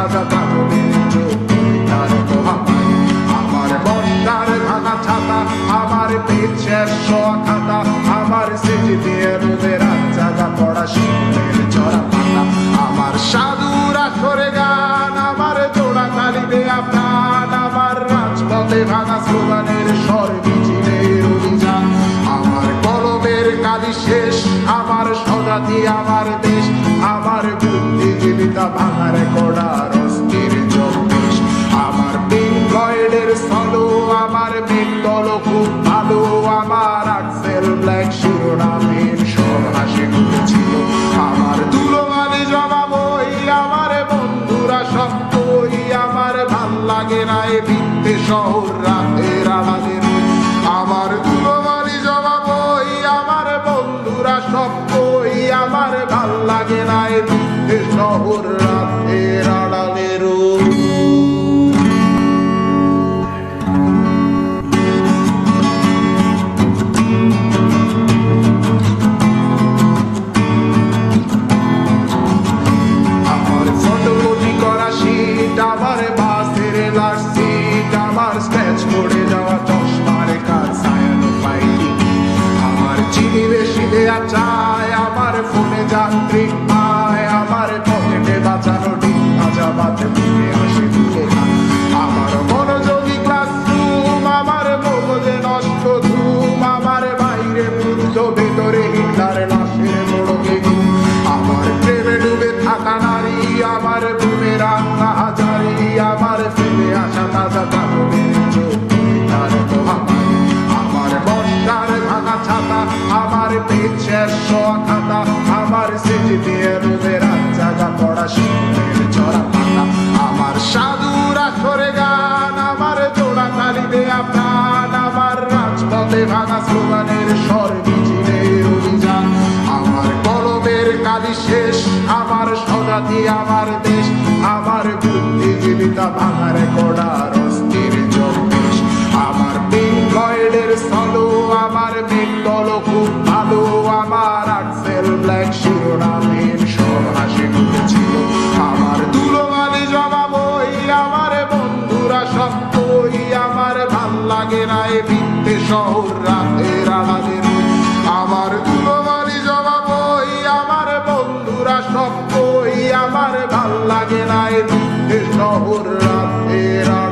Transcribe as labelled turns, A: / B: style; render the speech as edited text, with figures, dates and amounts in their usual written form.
A: তাজা তাহলে তার মহামারী। আমার বর্ষার ভাঙা ছাতা, আমার পেট শেষ শোয়া খাতা, আমার সেটি দিয়ে রোদের রাত জাগা পড়া শীতের চড়া পাতা। আমার সাধুরা সরে গান, আমার জোড়া তালি দেয়া প্রাণ, আমার রাজপথে ভাঙা স্লোগানের স্বর মিছিলের অভিযান। আমার কলমের কালি শেষ, আমার স্বজাতি আমার দেশ, আমার বুদ্ধিজীবিতা ভাঙার কড়ার অস্থির জগদেশ। আমার পিঙ্ক ফ্লয়েডের সলো, আমার বেঙ্গল খুব ভালো, আমার আক্সেল ব্ল্যাক শিরোনামের সব হাসি মুখেছিল। আমার ধুলোবালি জমা বই, আমার বন্ধুরা সব কই, আমার ভাল লাগে না এ ভিত্তে শহর রাতের আড়ালে রই। আমার ধুলোবালি জমা বই, আমার বন্ধুরা সব কই, আমার ভাল লাগে না এ ভিত্তে শহর রাতের আড়ালে রই। আমার বাসের লাস্ট সিট, আমার স্ক্র্যাচ পড়ে যাওয়া চশমার কাজ ছায়ানো পাইনি। আমার চিনি বেশি দেয়া চায়, আমার ফোনে যান্ত্রিক পায়, আমার পকেটে বাঁচানো ডিম ভাজা বাতে মুখে হাসি তুলে খায়। আমার মনোযোগী ক্লাসরুম, আমার মগজে নষ্ট ধুম, আমার বাইরে বুদ্ধ ভেতরে হিটলার লাশের মোড়কে ঘুম। আমার প্রেমে ডুবে থাকা নারী, আমার বুমেরাং হাজারি, আমার ফেলে আসা তাজা তাহলে তার মহামারী। আমার বর্ষার ভাঙা ছাতা, আমার পেট শেষ শোয়া খাতা, আমার সেটি দিয়ে রোদের রাত জাগা পড়া শীতের চড়া পাতা। আমার সাধুরা সরে গান, আমার জোড়া তালি দেয়া প্রাণ, আমার রাজপথে ভাঙা স্লোগানের স্বর মিছিলের অভিযান। আমার কলমের কালি শেষ, আমার স্বজাতি আমার দেশ, আমার বুদ্ধিজীবিতা ভাঙার কড়ার অস্থির জগদেশ। আমার পিঙ্ক ফ্লয়েডের সলো, আমার বেঙ্গল খুব ভালো, আমার আক্সেল ব্ল্যাক শিরোনামের সব হাসি মুখেছিল। আমার ধুলোবালি জমা বই, আমার বন্ধুরা সব কই, আমার ভাল লাগে না এ ভিত্তে শহর রাতের আড়ালে রই। আমার ধুলোবালি জমা বই, আমার বন্ধুরা সব কই, আমার ভাল লাগে না এ ভিত্তে শহর রাতের আড়ালে।